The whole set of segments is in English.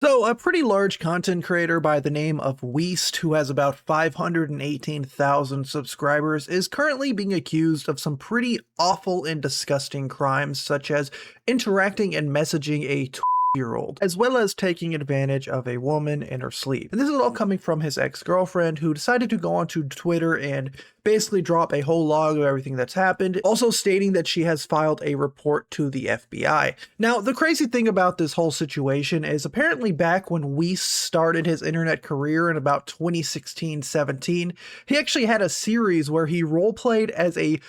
So, a pretty large content creator by the name of Weest, who has about 518,000 subscribers, is currently being accused of some pretty awful and disgusting crimes, such as interacting and messaging a 12-year-old, as well as taking advantage of a woman in her sleep. And this is all coming from his ex-girlfriend, who decided to go onto Twitter and basically drop a whole log of everything that's happened, also stating that she has filed a report to the FBI. Now, the crazy thing about this whole situation is apparently back when Weest started his internet career in about 2016-17, he actually had a series where he roleplayed as a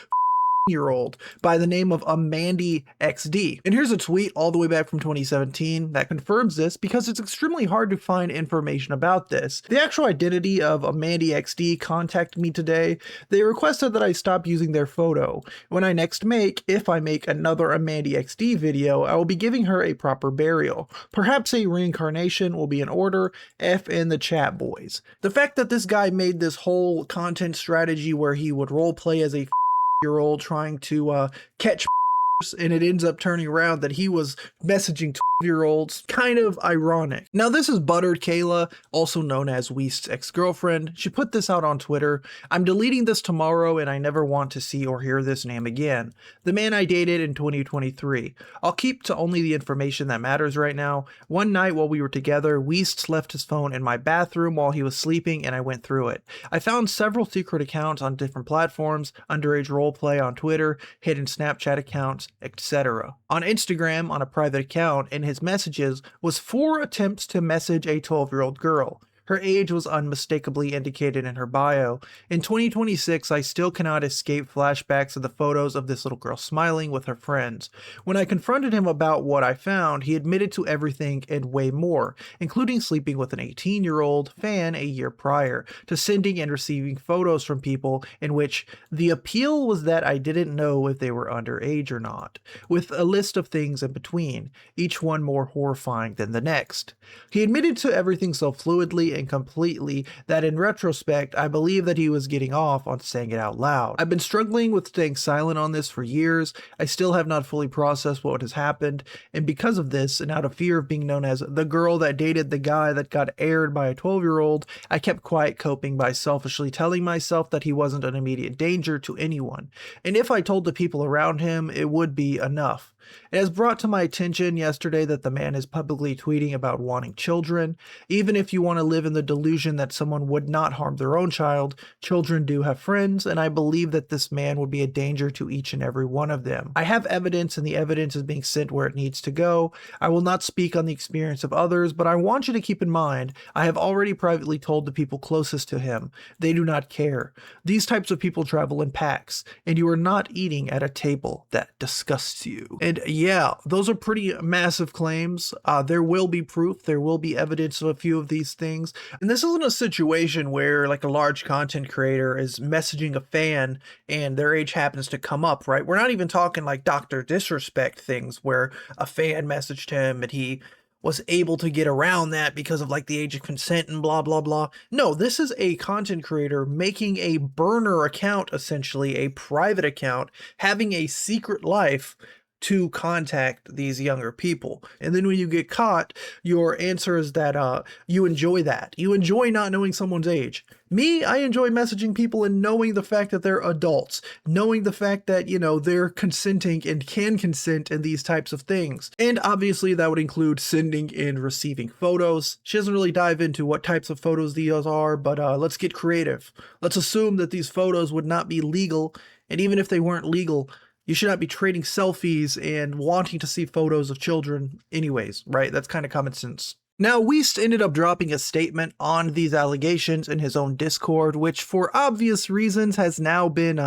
year old by the name of Amandy XD. And here's a tweet all the way back from 2017 that confirms this, because it's extremely hard to find information about this. The actual identity of Amandy XD contacted me today. They requested that I stop using their photo. When I next if I make another Amandy XD video, I will be giving her a proper burial. Perhaps a reincarnation will be in order. F in the chat, boys. The fact that this guy made this whole content strategy where he would roleplay as a year old trying to catch and it ends up turning around that he was messaging 12-year-olds. Kind of ironic. Now, this is Buttered Kayla, also known as Weest's ex-girlfriend. She put this out on Twitter. I'm deleting this tomorrow and I never want to see or hear this name again. The man I dated in 2023. I'll keep to only the information that matters right now. One night while we were together, Weest left his phone in my bathroom while he was sleeping and I went through it. I found several secret accounts on different platforms, underage roleplay on Twitter, hidden Snapchat accounts, etc. On Instagram, on a private account, in his messages was 4 attempts to message a 12-year-old girl. Her age was unmistakably indicated in her bio. In 2026, I still cannot escape flashbacks of the photos of this little girl smiling with her friends. When I confronted him about what I found, he admitted to everything and way more, including sleeping with an 18-year-old fan a year prior, to sending and receiving photos from people in which the appeal was that I didn't know if they were underage or not, with a list of things in between, each one more horrifying than the next. He admitted to everything so fluidly and completely that in retrospect, I believe that he was getting off on saying it out loud. I've been struggling with staying silent on this for years. I still have not fully processed what has happened, and because of this, and out of fear of being known as the girl that dated the guy that got aired by a 12-year-old, I kept quiet, coping by selfishly telling myself that he wasn't an immediate danger to anyone, and if I told the people around him, it would be enough. It has brought to my attention yesterday that the man is publicly tweeting about wanting children. Even if you want to live in the delusion that someone would not harm their own child, children do have friends, and I believe that this man would be a danger to each and every one of them. I have evidence, and the evidence is being sent where it needs to go. I will not speak on the experience of others, but I want you to keep in mind, I have already privately told the people closest to him. They do not care. These types of people travel in packs, and you are not eating at a table that disgusts you. And yeah, those are pretty massive claims. There will be proof. There will be evidence of a few of these things. And this isn't a situation where like a large content creator is messaging a fan and their age happens to come up, right? We're not even talking like Dr. Disrespect things where a fan messaged him and he was able to get around that because of like the age of consent and blah, blah, blah. No, this is a content creator making a burner account, essentially a private account, having a secret life to contact these younger people. And then when you get caught, your answer is that you enjoy that. You enjoy not knowing someone's age. Me, I enjoy messaging people and knowing the fact that they're adults, knowing the fact that, you know, they're consenting and can consent in these types of things. And obviously that would include sending and receiving photos. She doesn't really dive into what types of photos these are, but let's get creative. Let's assume that these photos would not be legal, and even if they weren't legal, you should not be trading selfies and wanting to see photos of children anyways, right? That's kind of common sense. Now, Weest ended up dropping a statement on these allegations in his own Discord, which for obvious reasons has now been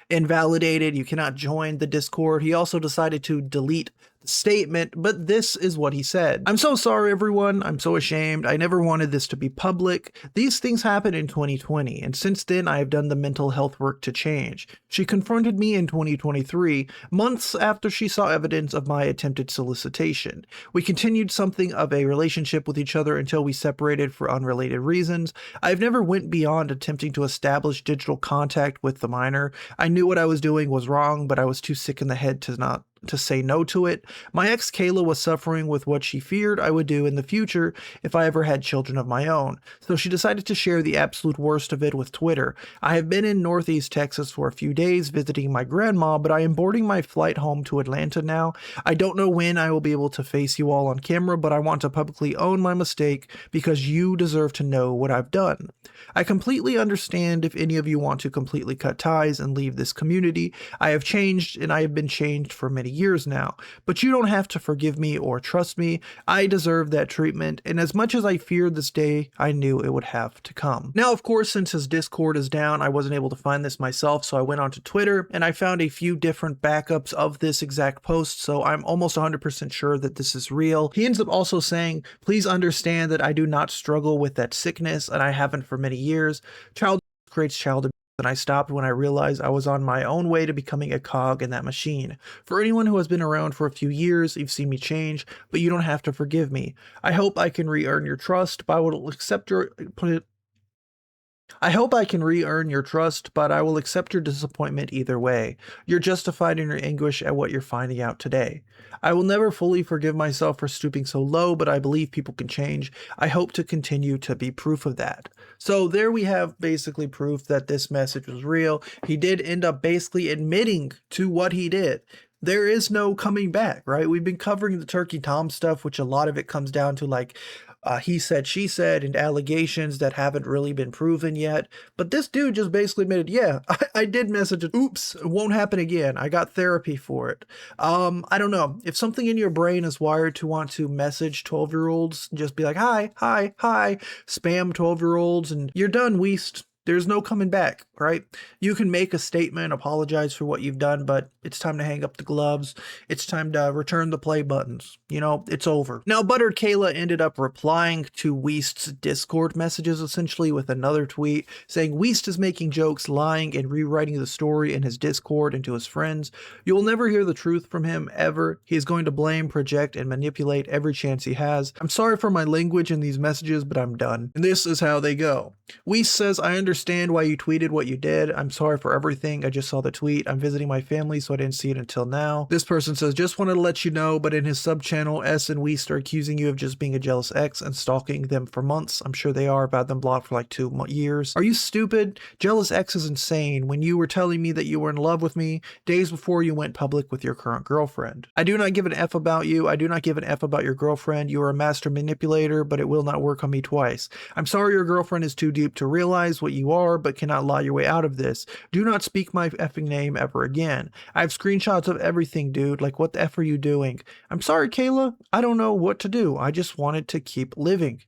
invalidated. You cannot join the Discord. He also decided to delete the statement, but this is what he said. I'm so sorry, everyone. I'm so ashamed. I never wanted this to be public. These things happened in 2020, and since then I have done the mental health work to change. She confronted me in 2023, months after she saw evidence of my attempted solicitation. We continued something of a relationship with each other until we separated for unrelated reasons. I've never went beyond attempting to establish digital contact with the minor. I knew what I was doing was wrong, but I was too sick in the head to not to say no to it. My ex Kayla was suffering with what she feared I would do in the future if I ever had children of my own, so she decided to share the absolute worst of it with Twitter. I have been in Northeast Texas for a few days visiting my grandma, but I am boarding my flight home to Atlanta now. I don't know when I will be able to face you all on camera, but I want to publicly own my mistake because you deserve to know what I've done. I completely understand if any of you want to completely cut ties and leave this community. I have changed, and I have been changed for many years now, but you don't have to forgive me or trust me. I deserve that treatment, and as much as I feared this day, I knew it would have to come. Now, of course, since his Discord is down, I wasn't able to find this myself, so I went onto Twitter, and I found a few different backups of this exact post, so I'm almost 100% sure that this is real. He ends up also saying, "Please understand that I do not struggle with that sickness, and I haven't for many years. Child creates child abuse, and I stopped when I realized I was on my own way to becoming a cog in that machine. For anyone who has been around for a few years, you've seen me change, but you don't have to forgive me. I hope I can re-earn your trust, but I will accept your I hope I can re-earn your trust, but I will accept your disappointment either way. You're justified in your anguish at what you're finding out today. I will never fully forgive myself for stooping so low, but I believe people can change. I hope to continue to be proof of that." So there we have basically proof that this message was real. He did end up basically admitting to what he did. There is no coming back, right? We've been covering the Turkey Tom stuff, which a lot of it comes down to like he said, she said, and allegations that haven't really been proven yet. But this dude just basically admitted, yeah, I did message it. Oops, it won't happen again. I got therapy for it. I don't know. If something in your brain is wired to want to message 12-year-olds, just be like, hi, hi, hi, spam 12-year-olds, and you're done, Weest. There's no coming back, right? You can make a statement, apologize for what you've done, but it's time to hang up the gloves. It's time to return the play buttons. You know, it's over. Now, Buttered Kayla ended up replying to Weest's Discord messages essentially with another tweet saying, "Weest is making jokes, lying, and rewriting the story in his Discord and to his friends. You will never hear the truth from him, ever. He is going to blame, project, and manipulate every chance he has. I'm sorry for my language in these messages, but I'm done." And this is how they go. Weest says, "I understand why you tweeted what you did. I'm sorry for everything. I just saw the tweet. I'm visiting my family, so I didn't see it until now." This person says, "Just wanted to let you know, but in his sub-channel, S and Weest are accusing you of just being a jealous ex and stalking them for months. I'm sure they are. I've had them blocked for like 2 years. Are you stupid? Jealous ex is insane. When you were telling me that you were in love with me days before you went public with your current girlfriend. I do not give an F about you. I do not give an F about your girlfriend. You are a master manipulator, but it will not work on me twice. I'm sorry your girlfriend is too deep to realize what you are, but cannot lie your way out of this. Do not speak my effing name ever again. I have screenshots of everything, dude. Like, what the F are you doing? I'm sorry, Kayla. I don't know what to do. I just wanted to keep living.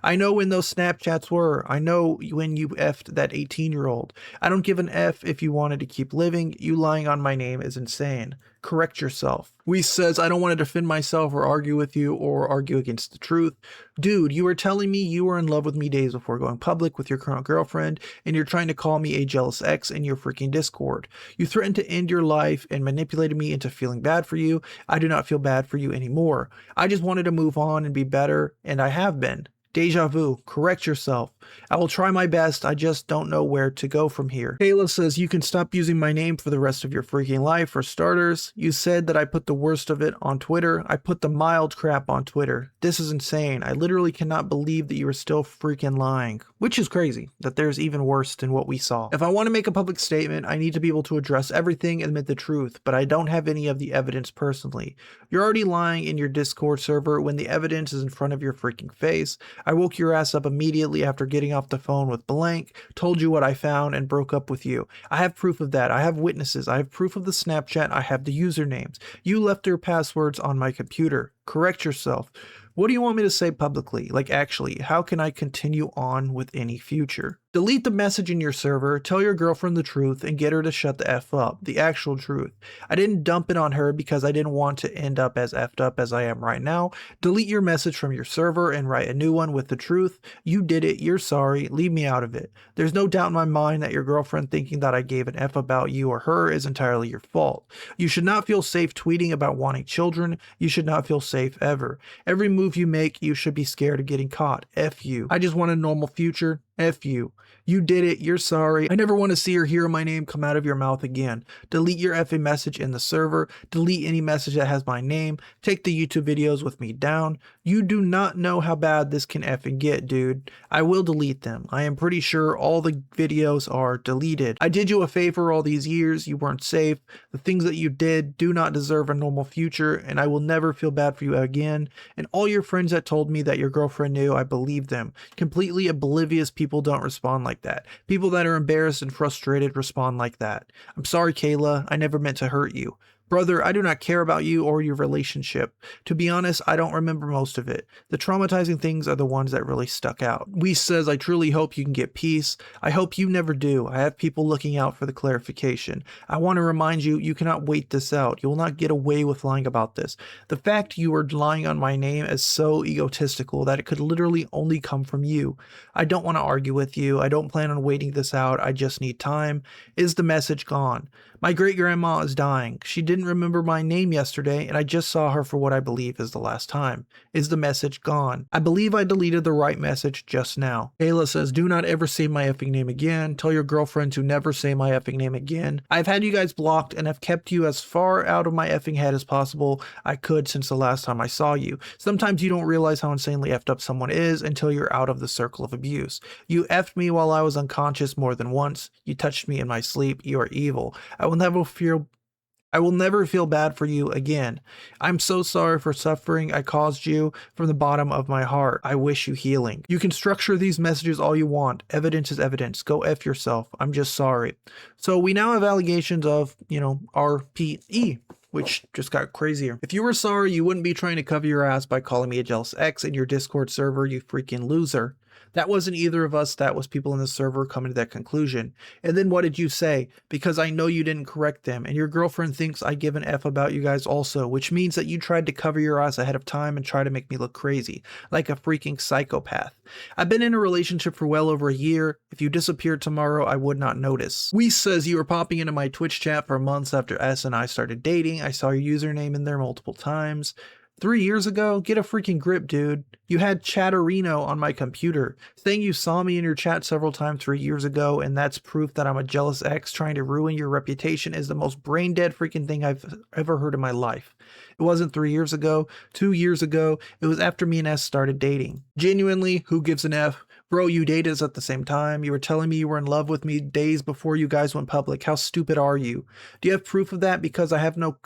I know when those Snapchats were. I know when you effed that 18-year-old. I don't give an F if you wanted to keep living. You lying on my name is insane. Correct yourself." Weest says, "I don't want to defend myself or argue with you or argue against the truth. Dude, you were telling me you were in love with me days before going public with your current girlfriend, and you're trying to call me a jealous ex in your freaking Discord. You threatened to end your life and manipulated me into feeling bad for you. I do not feel bad for you anymore. I just wanted to move on and be better, and I have been. Deja vu. Correct yourself. I will try my best. I just don't know where to go from here." Kayla says, "You can stop using my name for the rest of your freaking life. For starters, you said that I put the worst of it on Twitter. I put the mild crap on Twitter. This is insane. I literally cannot believe that you are still freaking lying." Which is crazy, that there's even worse than what we saw. "If I want to make a public statement, I need to be able to address everything and admit the truth, but I don't have any of the evidence personally. You're already lying in your Discord server when the evidence is in front of your freaking face. I woke your ass up immediately after getting off the phone with blank, told you what I found, and broke up with you. I have proof of that. I have witnesses. I have proof of the Snapchat. I have the usernames. You left their passwords on my computer. Correct yourself. What do you want me to say publicly? Like, actually, how can I continue on with any future? Delete the message in your server, tell your girlfriend the truth, and get her to shut the F up. The actual truth. I didn't dump it on her because I didn't want to end up as effed up as I am right now. Delete your message from your server and write a new one with the truth. You did it. You're sorry. Leave me out of it. There's no doubt in my mind that your girlfriend thinking that I gave an F about you or her is entirely your fault. You should not feel safe tweeting about wanting children. You should not feel safe ever. Every move you make, you should be scared of getting caught. F you. I just want a normal future. F you. You did it. You're sorry. I never want to see or hear my name come out of your mouth again. Delete your effing message in the server. Delete any message that has my name. Take the YouTube videos with me down. You do not know how bad this can effing get, dude. I will delete them. I am pretty sure all the videos are deleted. I did you a favor all these years. You weren't safe. The things that you did do not deserve a normal future, and I will never feel bad for you again. And all your friends that told me that your girlfriend knew, I believe them. Completely oblivious people don't respond like that. People that are embarrassed and frustrated respond like that. I'm sorry, Kayla. I never meant to hurt you. Brother, I do not care about you or your relationship. To be honest, I don't remember most of it. The traumatizing things are the ones that really stuck out. Weest says, I truly hope you can get peace. I hope you never do. I have people looking out for the clarification. I want to remind you, you cannot wait this out. You will not get away with lying about this. The fact you are lying on my name is so egotistical that it could literally only come from you. I don't want to argue with you. I don't plan on waiting this out. I just need time. Is the message gone? My great-grandma is dying. She didn't remember my name yesterday, and I just saw her for what I believe is the last time. Is the message gone? I believe I deleted the right message just now. Kayla says, do not ever say my effing name again. Tell your girlfriend to never say my effing name again. I've had you guys blocked and have kept you as far out of my effing head as possible I could since the last time I saw you. Sometimes you don't realize how insanely effed up someone is until you're out of the circle of abuse. You effed me while I was unconscious more than once. You touched me in my sleep. You are evil. I will never feel bad for you again. I'm so sorry for suffering I caused you from the bottom of my heart. I wish you healing. You can structure these messages all you want. Evidence is evidence. Go F yourself. I'm just sorry. So we now have allegations of, RPE, which just got crazier. If you were sorry, you wouldn't be trying to cover your ass by calling me a jealous ex in your Discord server, you freaking loser. That wasn't either of us, that was people in the server coming to that conclusion. And then what did you say? Because I know you didn't correct them, and your girlfriend thinks I give an F about you guys also, which means that you tried to cover your ass ahead of time and try to make me look crazy, like a freaking psychopath. I've been in a relationship for well over a year. If you disappeared tomorrow, I would not notice. Weest says you were popping into my Twitch chat for months after S and I started dating. I saw your username in there multiple times. 3 years ago? Get a freaking grip, dude. You had Chatterino on my computer, saying you saw me in your chat several times 3 years ago, and that's proof that I'm a jealous ex trying to ruin your reputation is the most brain-dead freaking thing I've ever heard in my life. It wasn't 3 years ago, 2 years ago, it was after me and S started dating. Genuinely, who gives an F? Bro, you dated us at the same time. You were telling me you were in love with me days before you guys went public. How stupid are you? Do you have proof of that? Because I have no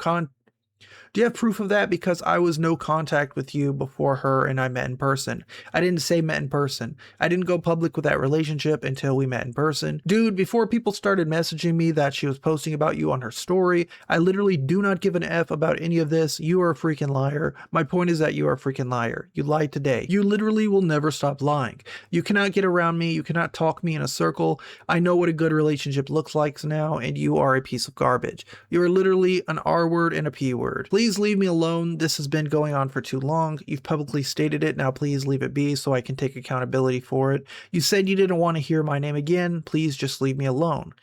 Do you have proof of that? Because I was no contact with you before her and I met in person. I didn't say met in person. I didn't go public with that relationship until we met in person. Dude, before people started messaging me that she was posting about you on her story, I literally do not give an F about any of this. You are a freaking liar. My point is that you are a freaking liar. You lied today. You literally will never stop lying. You cannot get around me. You cannot talk me in a circle. I know what a good relationship looks like now, and you are a piece of garbage. You are literally an R word and a P word. Please leave me alone. This has been going on for too long. You've publicly stated it. Now please leave it be so I can take accountability for it. You said you didn't want to hear my name again. Please just leave me alone.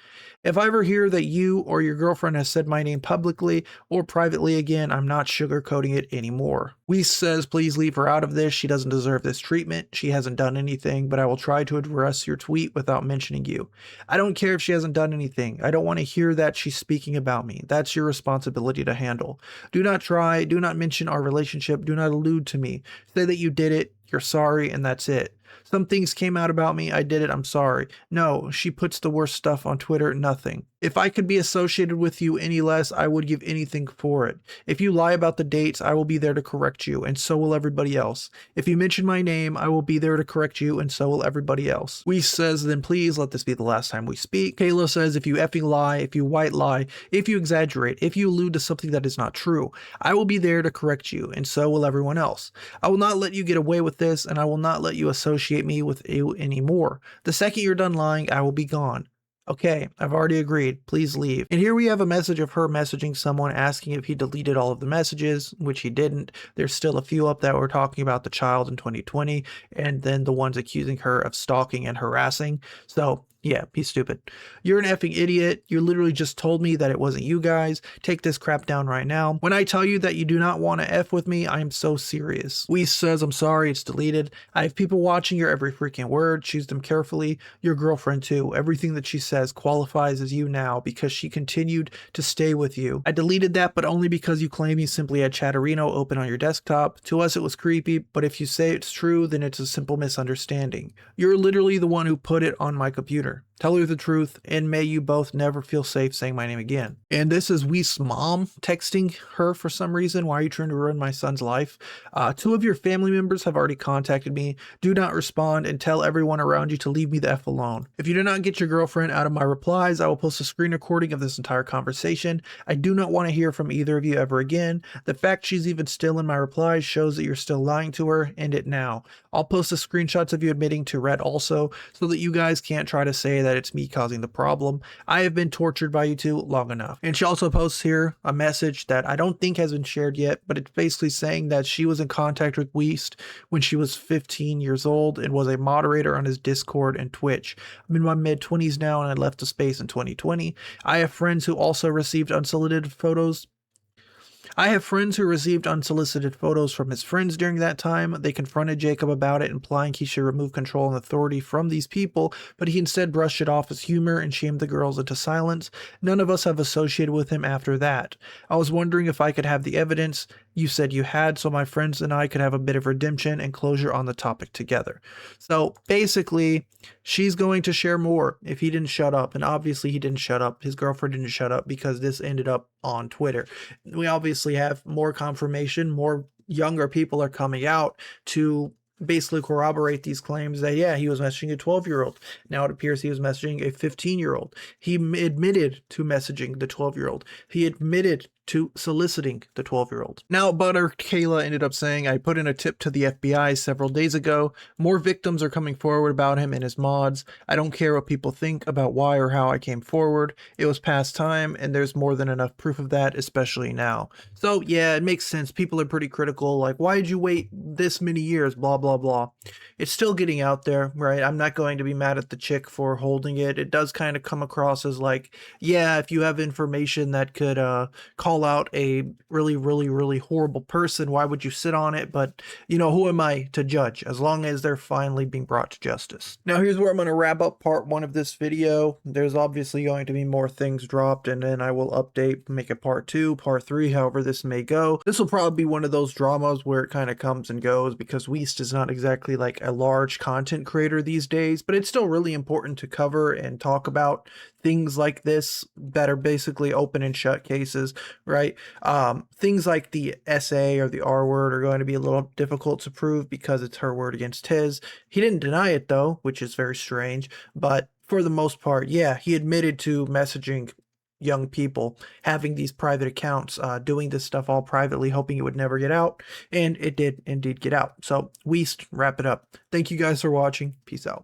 If I ever hear that you or your girlfriend has said my name publicly or privately again, I'm not sugarcoating it anymore. Weest says, please leave her out of this. She doesn't deserve this treatment. She hasn't done anything, but I will try to address your tweet without mentioning you. I don't care if she hasn't done anything. I don't want to hear that she's speaking about me. That's your responsibility to handle. Do not try. Do not mention our relationship. Do not allude to me. Say that you did it. You're sorry, and that's it. Some things came out about me. I did it. I'm sorry. No, she puts the worst stuff on Twitter. Nothing. If I could be associated with you any less, I would give anything for it. If you lie about the dates, I will be there to correct you, and so will everybody else. If you mention my name, I will be there to correct you, and so will everybody else. Weest says, then please let this be the last time we speak. Kayla says, if you effing lie, if you white lie, if you exaggerate, if you allude to something that is not true, I will be there to correct you, and so will everyone else. I will not let you get away with this, and I will not let you associate me with you anymore. The second you're done lying, I will be gone. Okay, I've already agreed. Please leave. And here we have a message of her messaging someone asking if he deleted all of the messages, which he didn't. There's still a few up that were talking about the child in 2020, and then the ones accusing her of stalking and harassing. So Yeah, he's stupid. You're an effing idiot. You literally just told me that it wasn't you guys. Take this crap down right now. When I tell you that you do not want to F with me, I am so serious. Weest says, I'm sorry, it's deleted. I have people watching your every freaking word. Choose them carefully. Your girlfriend too. Everything that she says qualifies as you now because she continued to stay with you. I deleted that, but only because you claim you simply had Chatterino open on your desktop. To us, it was creepy, but if you say it's true, then it's a simple misunderstanding. You're literally the one who put it on my computer. Tell her the truth, and may you both never feel safe saying my name again. And this is Weest's mom texting her for some reason. Why are you trying to ruin my son's life? 2 of your family members have already contacted me. Do not respond and tell everyone around you to leave me the F alone. If you do not get your girlfriend out of my replies, I will post a screen recording of this entire conversation. I do not want to hear from either of you ever again. The fact she's even still in my replies shows that you're still lying to her. End it now. I'll post the screenshots of you admitting to Red also, so that you guys can't try to say that it's me causing the problem. I have been tortured by you two long enough. And she also posts here a message that I don't think has been shared yet, but it's basically saying that she was in contact with Weest when she was 15 years old and was a moderator on his Discord and Twitch. I'm in my mid-20s now and I left the space in 2020. I have friends who also received unsolicited photos from his friends during that time. They confronted Jacob about it, implying he should remove control and authority from these people, but he instead brushed it off as humor and shamed the girls into silence. None of us have associated with him after that. I was wondering if I could have the evidence you said you had, so my friends and I could have a bit of redemption and closure on the topic together. So basically, she's going to share more if he didn't shut up, and obviously he didn't shut up. His girlfriend didn't shut up because this ended up on Twitter. We obviously have more confirmation, more younger people are coming out to basically corroborate these claims that, yeah, he was messaging a 12-year-old. Now it appears he was messaging a 15-year-old. He admitted to messaging the 12-year-old. He admitted to soliciting the 12-year-old. Now, Butter Kayla ended up saying, I put in a tip to the FBI several days ago. More victims are coming forward about him and his mods. I don't care what people think about why or how I came forward. It was past time, and there's more than enough proof of that, especially now. So yeah, it makes sense. People are pretty critical, like, why did you wait this many years, blah, blah, blah. It's still getting out there, right? I'm not going to be mad at the chick for holding it. It does kind of come across as like, yeah, if you have information that could call out a really, really, really horrible person, why would you sit on it? But, you know, who am I to judge, as long as they're finally being brought to justice? Now, here's where I'm going to wrap up part 1 of this video. There's obviously going to be more things dropped, and then I will update, make it part 2, part 3, however this may go. This will probably be one of those dramas where it kind of comes and goes, because Weest is not exactly like a large content creator these days, but it's still really important to cover and talk about things like this that are basically open and shut cases, right? Things like the SA or the R word are going to be a little difficult to prove because it's her word against his. He didn't deny it though, which is very strange, but for the most part, yeah, he admitted to messaging young people, having these private accounts, doing this stuff all privately, hoping it would never get out, and it did indeed get out. So Weest, wrap it up. Thank you guys for watching. Peace out.